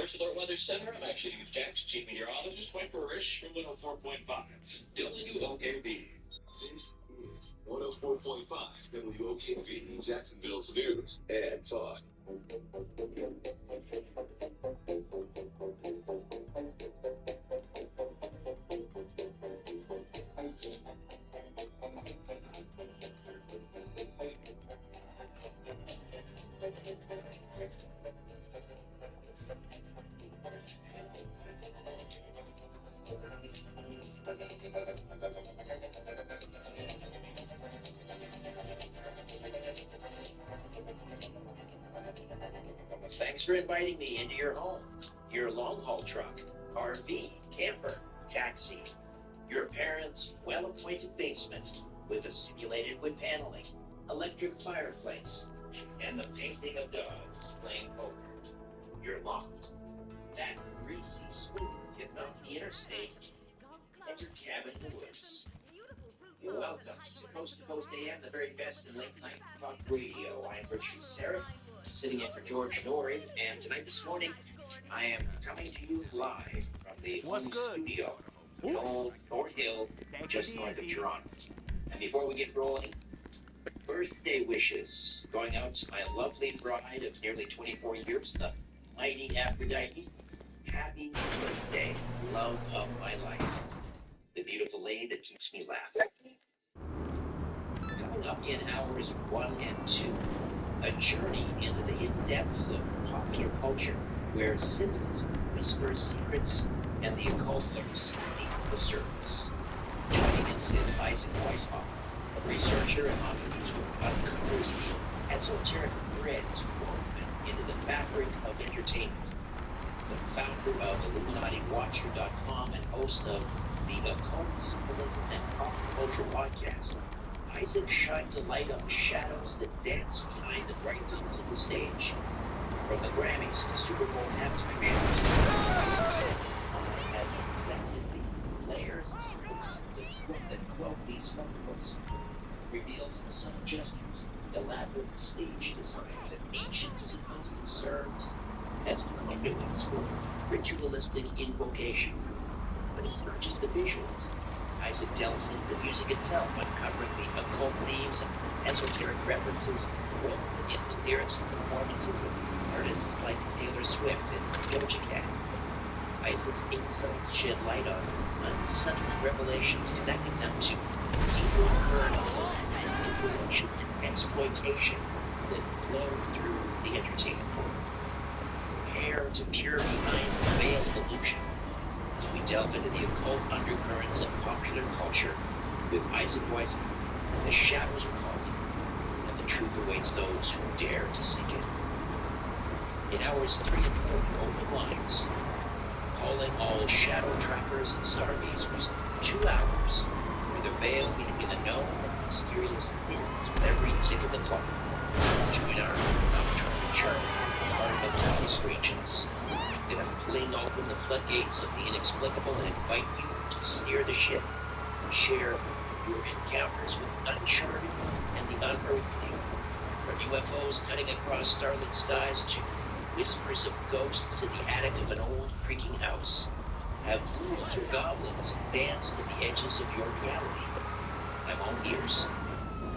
First Alert Weather Center, I'm actually News Jax, Chief Meteorologist, wait for Rish from 104.5 WOKV. This is 104.5 WOKV, Jacksonville's news and talk. Thanks for inviting me into your home, your long-haul truck, RV, camper, taxi, your parents' well-appointed basement with a simulated wood paneling, electric fireplace, and the painting of dogs playing poker. Your loft, that greasy swoop is off the interstate, and your cabin in the woods. You're welcome to Coast AM, the very best in late night talk radio. I am Richard Serra, sitting in for George Norrie, and tonight this morning, I am coming to you live from the home studio, the old Fort Hill, just north of Toronto. And before we get rolling, birthday wishes going out to my lovely bride of nearly 24 years, the mighty Aphrodite. Happy birthday, love of my life. The beautiful lady that keeps me laughing. Coming up in hours 1 and 2, a journey into the hidden depths of popular culture, where symbolism whispers secrets and the occult lurks beneath the surface. Joining us is Isaac Weishaupt, a researcher and author who uncovers the esoteric threads woven into the fabric of entertainment. The founder of IlluminatiWatcher.com and host of the Occult Symbolism and Pop Culture podcast, Isaac shines a light on the shadows that dance behind the bright lights of the stage. From the Grammys to Super Bowl halftime shows, Isaac has accepted the layers of symbolism that cloak these spectacles, reveals the subtle gestures, elaborate stage designs, and ancient symbols that serves as conduits for ritualistic invocation. But it's not just the visuals. Isaac delves into the music itself, uncovering the occult themes and esoteric references woven in the lyrics and performances of artists like Taylor Swift and Doja Cat. Isaac's insights shed light on unsettling revelations connecting them to deeper currents of manipulation and exploitation that flow through the entertainment world. Prepare to peer behind the veil of illusion as we delve into the occult undercurrents of popular culture with Isaac Weishaupt. The shadows are calling, and the truth awaits those who dare to seek it. In hours 3 and 4, open lines, calling all shadow trackers and stargazers. 2 hours where the veil between the known and mysterious thins with every tick of the clock. Join our nocturnal journey part of the lost regions that fling open the floodgates of the inexplicable and invite you to steer the ship and share your encounters with uncharted and the unearthly. From UFOs cutting across starlit skies to whispers of ghosts in the attic of an old creaking house, have ghouls or goblins danced at the edges of your reality. I'm all ears.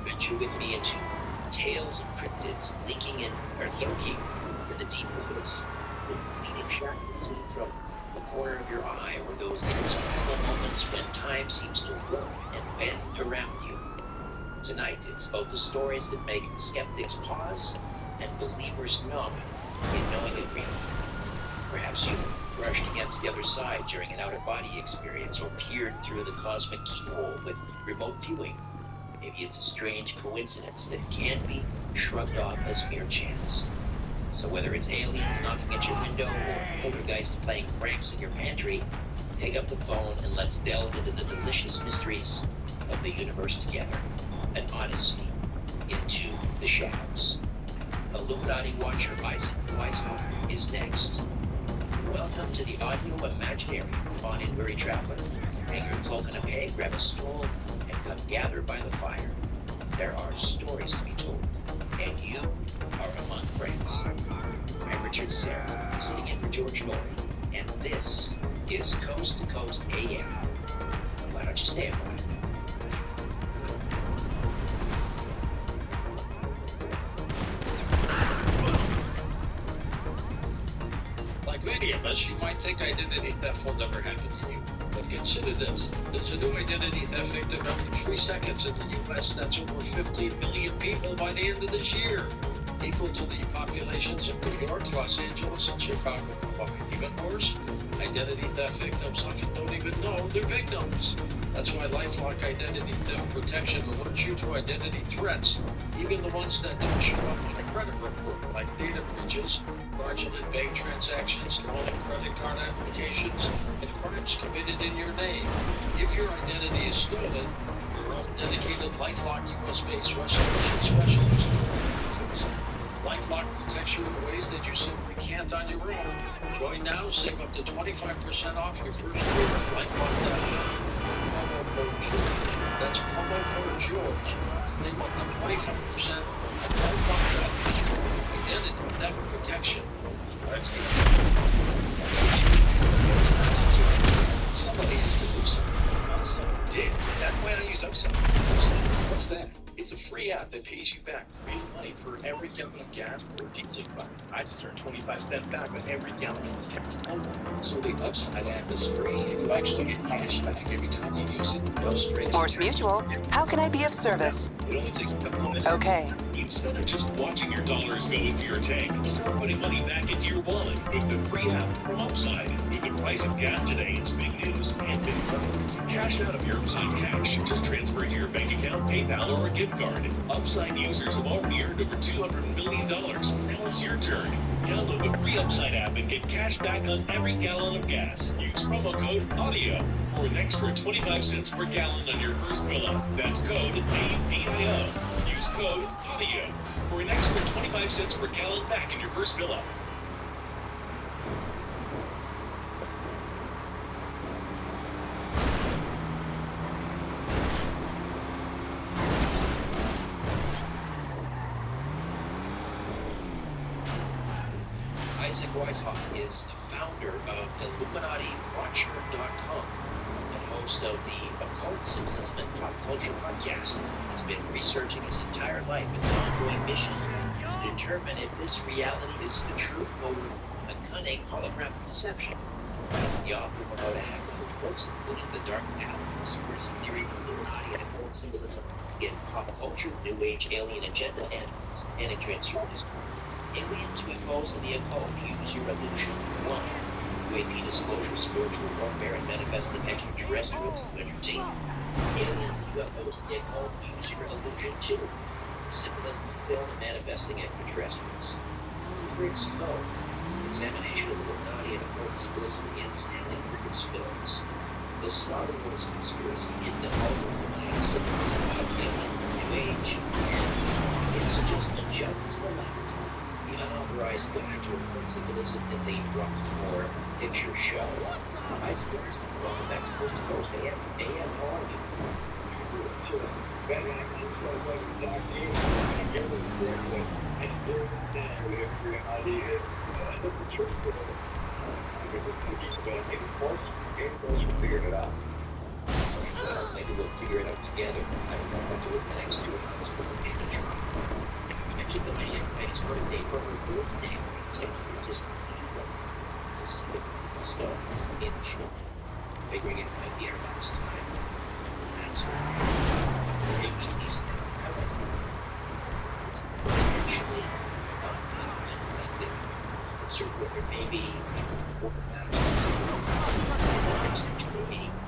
Venture with me into tales of cryptids lurking in the deep woods, with fleeting shadows seen from the corner of your eye, or those inexplicable moments when time seems to warp and bend around you. Tonight, it's about the stories that make skeptics pause and believers nod in knowing it real. Perhaps you brushed against the other side during an out-of-body experience, or peered through the cosmic keyhole with remote viewing. Maybe it's a strange coincidence that can't be shrugged off as mere chance. So whether it's aliens knocking at your window or poltergeist playing pranks in your pantry, pick up the phone and let's delve into the delicious mysteries of the universe together. An odyssey into the shadows. Illuminati Watcher Isaac Weishaupt is next. Welcome to the audio imaginary. Come on in, weary traveler. Hang your cloak on a peg, grab a stool, and come gather by the fire. There are stories to be told, and you are among friends. I'm Richard Serra, sitting in for George Lloyd, and this is Coast to Coast AM. Why don't you stay a while? Like many of us, you might think identity theft will never happen to you. But consider this. There's a new identity theft victim every 3 seconds in the U.S. That's over 15 million people by the end of this year. Equal to the populations of New York, Los Angeles, and Chicago combined. Even worse, identity theft victims often don't even know they're victims. That's why LifeLock Identity Theft Protection alerts you to identity threats, even the ones that don't show up on a credit report, like data breaches, fraudulent bank transactions, stolen credit card applications, and crimes committed in your name. If your identity is stolen, your own dedicated LifeLock US-based restoration specialist. LifeLock protects you in ways that you simply can't on your own. Join now, save up to 25% off your first year at LifeLock.com. Promo code George. That's promo code George. Save up to 25% at LifeLock.com. Identity theft protection. Somebody has to do something. Someone did. That's why I don't use Upside. What's that? It's a free app that pays you back real money for every gallon of gas or diesel. I just earn 25 cents back on every gallon of gas. So the Upside app is free, and you actually get cash back every time you use it. No strings. Force Mutual, how can I be of service? It only takes a couple of minutes. Okay. Instead of just watching your dollars go into your tank, start putting money back into your wallet with the free app from Upside. With the price of gas today, it's big news and big profits. Cash out of your Upside cash. Just transfer it to your bank account, PayPal, or a gift card. Upside users have already earned over $200 million. Now it's your turn. Download the free Upside app and get cash back on every gallon of gas. Use promo code AUDIO for an extra 25 cents per gallon on your first fill up. That's code ADIO. Use code AUDIO for an extra 25 cents per gallon back in your first fill up. Isaac Weishaupt is the founder of IlluminatiWatcher.com and host of the Occult Symbolism and Pop Culture podcast. He's been researching his entire life as an ongoing mission to determine if this reality is the truth or a cunning holographic deception. He's the author of how to hack different books, including The Dark Path, Conspiracy Theories of Illuminati and Occult Symbolism in Pop Culture, New Age Alien Agenda, and Satanic Transhumanism. Aliens who impose in the occult use your illusion. 1. UAP disclosure, spiritual warfare, and manifesting extraterrestrials to entertain. Aliens and UFOs in the occult use your illusion. 2. Symbolism, film, and manifesting extraterrestrials. 3. Snow. Examination of Illuminati and occult symbolism in Stanley Kubrick's films. The Star Wars conspiracy in the Illuminati symbolism of aliens and New Age. And it's just a jump to the left. Unauthorized actual symbolism in the Rockmore Picture Show. Isaac Weishaupt, welcome back to Coast AM. How are you? Figured it out. Maybe we'll figure it out together. I don't know what to look next to it. I keep the money in his birthday for her birthday. Take you just stuff in the show. Figuring it might be our last time. That's right. Maybe he's never ever. It's actually like the circular maybe for that. Is that essentially a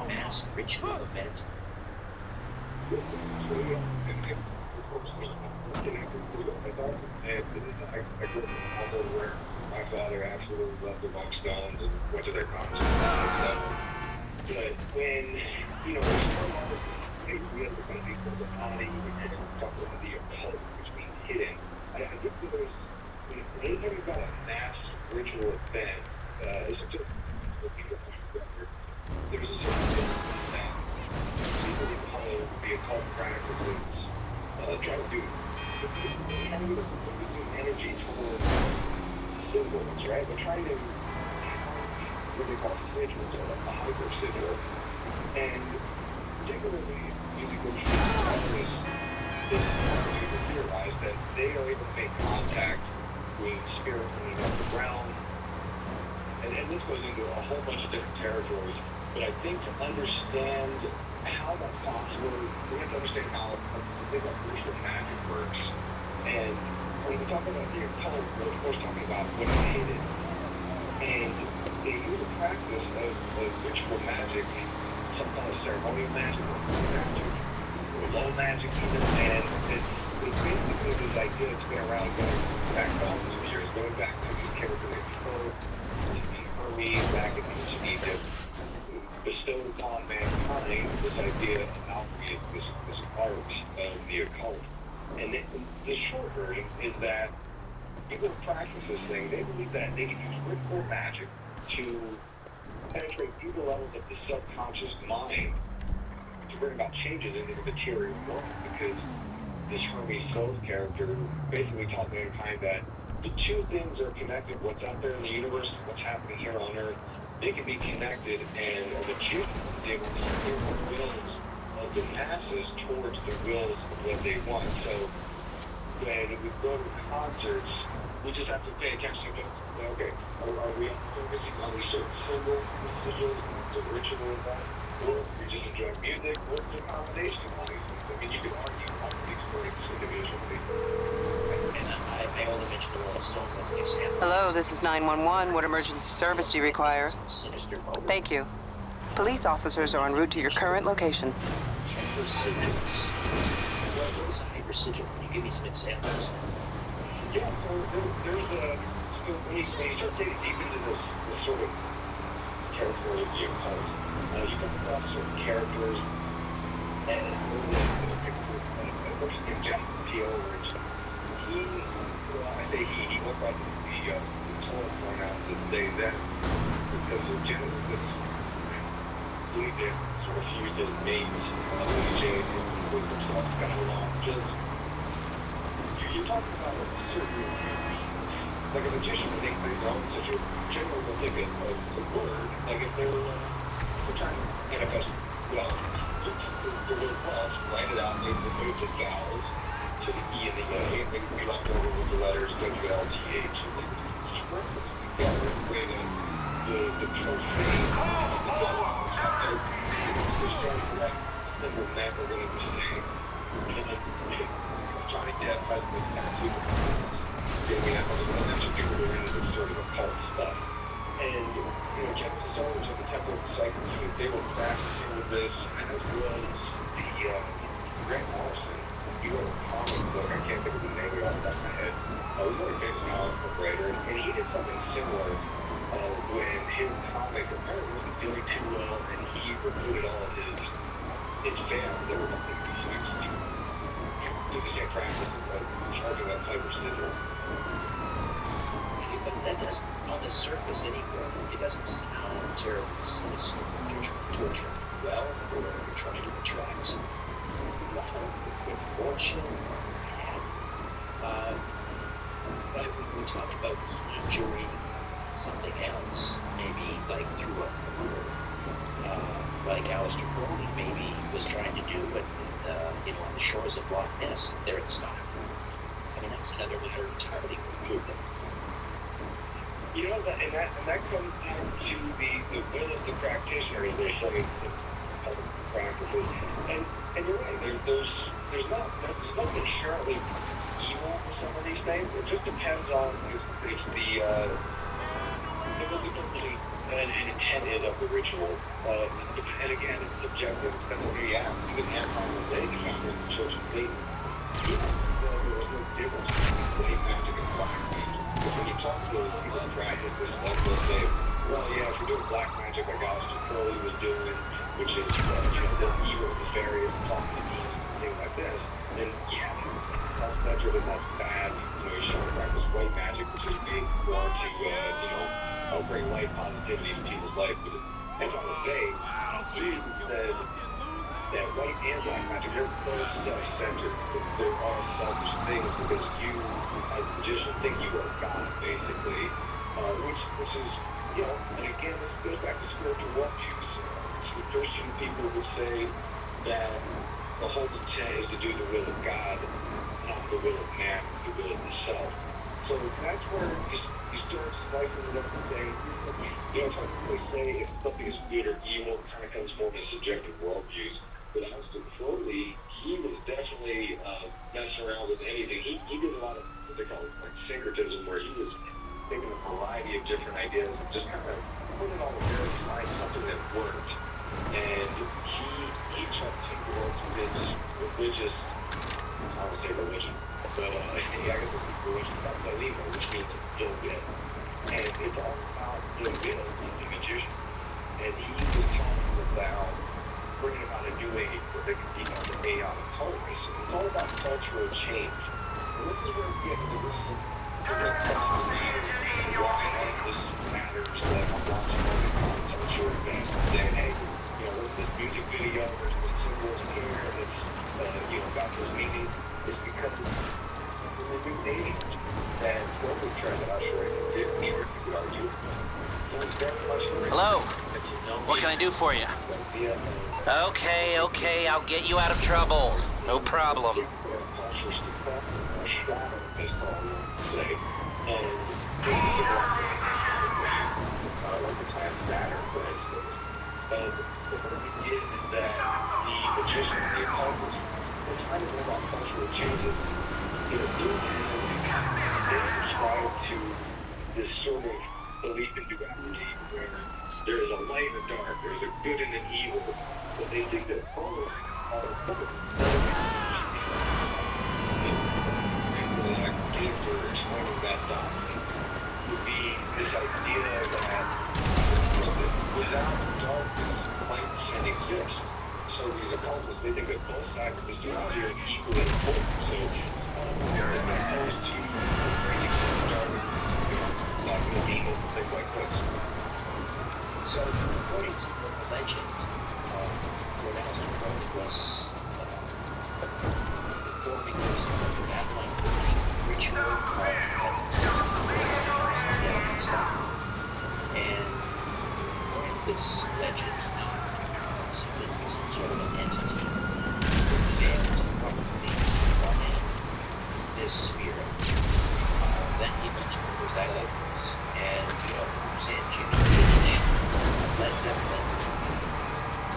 mass ritual event? I grew up in a household where my father absolutely loved the Rolling Stones and went to their concerts. But when, we had the kind of these personality and talk about the occult, which means hidden, I think that there's, anytime you've got a mass ritual event, it's just what people come together. There's a certain thing that people would call the occult practices try to do. Energy towards symbols, right? They're trying to what they call sigils or a hyper sigil. And particularly using the this people theorize that they are able to make contact with spirits in the upper realm. And this goes into a whole bunch of different territories. But I think to understand how that's possible, we have to understand how ritual magic works. And when we talk about the occult, we're of course talking about what's hidden. And they use a practice of ritual magic, some kind of ceremonial magic, or low magic even, and it's basically this idea that's been around going back thousands of years, going back to the character named Hermes back in ancient Egypt, bestowed upon mankind this idea of alchemy, this art of the occult. And the short version is that people who practice this thing, they believe that they can use ritual magic to penetrate deeper levels of the subconscious mind to bring about changes in the material world, because this Hermes Soul character basically taught mankind that the two things are connected. What's out there in the universe, what's happening here on Earth, they can be connected, and a magician is able to steer the wills of the masses towards the wills of what they want. So when we go to concerts, we just have to pay attention to, okay, are we focusing on these certain symbols, sigils, the ritual involved, or are we just enjoying music? What's the combination of all these things? I mean, you can argue all the experience individually. And I only mentioned the Rolling Stones as an example. Hello, this is 911. What emergency service do you require? Sinister motive. Thank you. Police officers are en route to your current location. Hypersigils. What is a hypersigil? Can you give me some examples? Yeah, so there's when you start getting deep into this sort of territory of the occult, you come across certain characters, and a person named Jeff Peel, which he went by the total pronouns that they then, because of Genesis, believed it sort of fused his names with James and with themselves kind of along. Just, you're talking about a certain, like a magician would think they don't, such a general will think a word, like if they're trying to manifest, well, the word plus, write it out, they put the vowels to the E and the A, and they can be left over with the letters WLTH, and they keep referencing together in the way that the profane, the vowels out there, they're starting to like symbol map or whatever it's saying, and then Johnny Depp has this tattoo, we have other potential people who are into this sort of occult stuff. And, Genesis owners of the Temple of the Sacred Truth, they were practicing with this, and as well as the Grant Morrison, he wrote a comic book, I can't think of the name off the top of my head, he was a very famous comic book writer, and he did something similar when his comic apparently wasn't doing too well, and he recruited all of his fans that were nothing to do the same practice of charging that type of sigil. But that doesn't, on the surface anywhere, it doesn't sound terribly sinister when you're trying to attract wealth or you're trying to attract good fortune. But when we talk about conjuring something else, maybe like through a murder, like Aleister Crowley maybe was trying to do, but on the shores of Loch Ness, there it's not. I mean, that's another matter entirely. What is it? And that comes down to the will of the practitioner, as they're saying, the practices. And you're right, there's nothing inherently evil with some of these things. It just depends on if what the purpose and intent is of the ritual. And again, it's subjective. That's what we ask. Even Anton LaVey, the founder of the Church of Satan, he there was no difference between white magic and black magic. When you talk to those people who practice this stuff, they'll say, well, yeah, if you're doing black magic like Aleister Crowley was doing, which is, the evil, nefarious, talking to demons, things like this, then yeah, that's better than that's bad. You should practice white magic, which is being more to, help bring light, positivity into people's life. But as I was saying, he said, that white and black magic, they're both self-centered. They're all selfish things because you, as a magician, think you are God, basically. Which is, you know, and again, this goes back to spiritual worldviews. Some Christian people would say that the whole intent is to do the will of God, not the will of man, the will of the self. So that's where you start slicing it up and saying, you know, if say if something is good or evil, it kind of comes more in subjective worldviews. But Aleister Crowley, he was definitely messing around with anything. He did a lot of what they call like syncretism, where he was taking a variety of different ideas and just kind of putting it all together to find something that worked. And he tried to take the world through his religious, I would say religion, but I guess it's religion, Kabalima, which means ill will. And it's all about ill will, the magician. And he was talking about bringing about a new age where they could be on the chaotic tolerance. And it's all about cultural change. And this is where we get to listen to the why all of this matters, that I'm watching all the culture events and saying, hey, you know, what's this music video, there's this symbols here, that's, you know, about this meaning. It's because it's a new age that what we're trying to usher in, you could argue. So it's very much Hello. What can I do for you? Okay, I'll get you out of trouble. No problem. This sort of belief in duality where there is a light and a dark, there's a good and an evil, but they think that all are both. People that I gave for explaining that doctrine would be this idea that without darkness, light can't exist. So these occultists, they think that both sides of this duality are equally important. So as opposed to things like this. So, according to the legend, when Aleister Crowley was performing the battling ritual and according to this legend, some sort of an entity and probably from this spirit. Then he mentioned it was that and you know, it was in Jimmy Page, Led Zeppelin,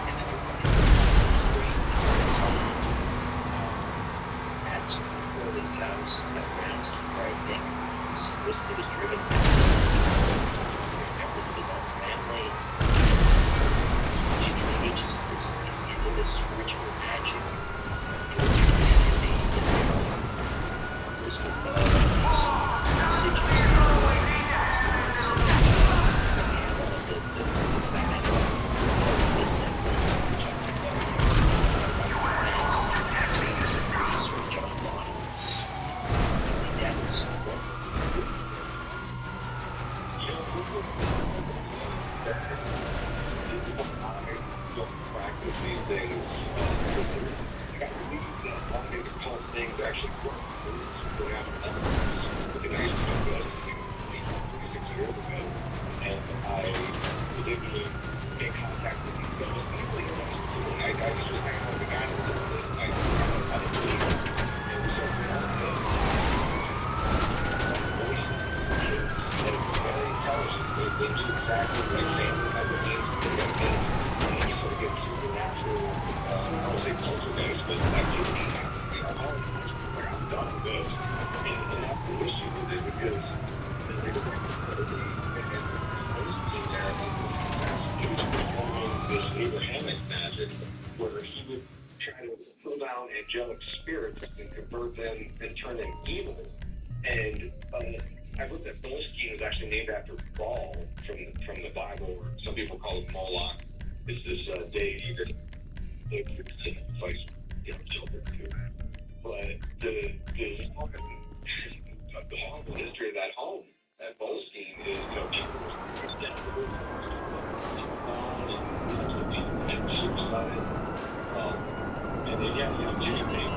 and then everybody was some strange at Crowley's house at Groundskeeper, I think. It was driven by members of his own family. Jimmy Page is into this ritual magic. With these things, I believe that a lot of these occult things actually work. I used to do that 26 years ago, and I was able to make contact with these guys. I just was hanging out with the guy that did this. I didn't believe it. And we started to know that voices that are very intelligent. They do exactly what I'm saying. I believe they got this. And you sort of get supernatural, I don't want to say poltergeist, but activity happening. I'm done with this. And that's the issue with it because they were this Abrahamic magic where he would try to pull down angelic spirits and convert them and turn them evil. And I looked at Boleskine is actually named after Baal from the Bible, or some people call it Moloch. It's this deity that they sacrifice children to. But the horrible history of that home at Boleskine is, people were dead, and suicide. Jimmy Payne.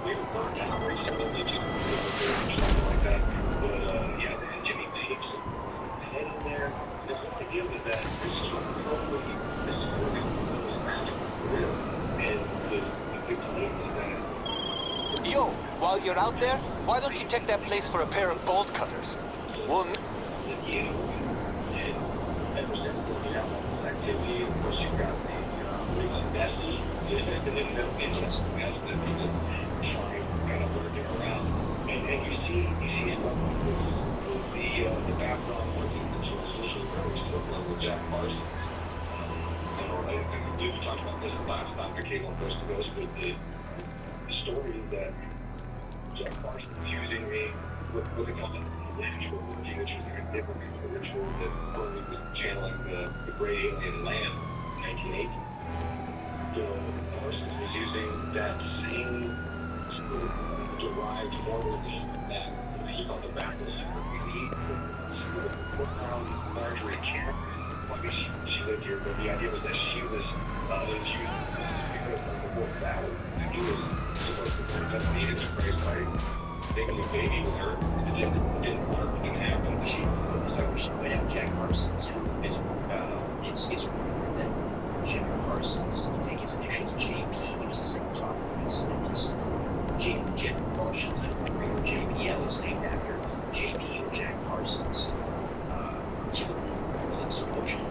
They were burned out recently, they just something like that. But yeah, and Jimmy Page head in there. The whole idea was that this is probably this is what was magical for real. And the big claim is that Yo, while you're out there, why don't you take that place for a pair of bolt cutters? Well, and ever since you have all this activity, of course you've got the recent Bessie, and then the interest as the people trying kind of working around. And you see stuff with the background working the social networks with Jack Parsons. I think we talked about this last time we came on Coast to Coast, but the story that Jack Parsons is using what they call the ritual, which is very different from the ritual that Bernie was channeling the great alien land in 1980. Parsons was using that same sort of derived formula that he called the backless superhuman. Around Marjorie Camp. She lived here, but the idea was that she was infused because of the war battle. And he was supposed to bring the Antichrist by making a baby with her. It didn't work, it didn't happen. We should point out Jack Parsons, who is, it's rumored that Jack Parsons, you take his initials JP, he was a Scientology scientist. Jet Propulsion, the JPL is named after JP or Jack Parsons. Killer explosion.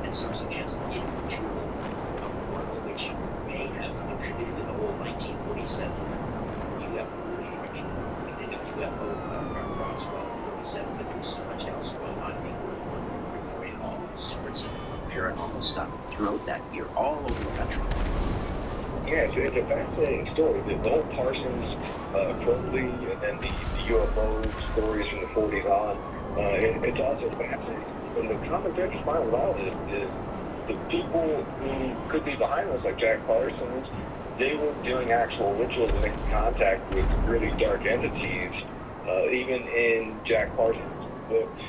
And some suggest it the tool of Oracle, which may have contributed to the whole 1947 UFO. I mean, we think of UFO Roswell in 47, but there was so much else going on. People were reporting all sorts of paranormal stuff throughout that year, all over the country. Yeah, it's a fascinating story. The whole Parsons, Crowley, and then the UFO stories from the 40s on. It's also fascinating. And the common thread you find with all this is the people who could be behind this, like Jack Parsons, they were doing actual rituals and making contact with really dark entities. Even in Jack Parsons' books,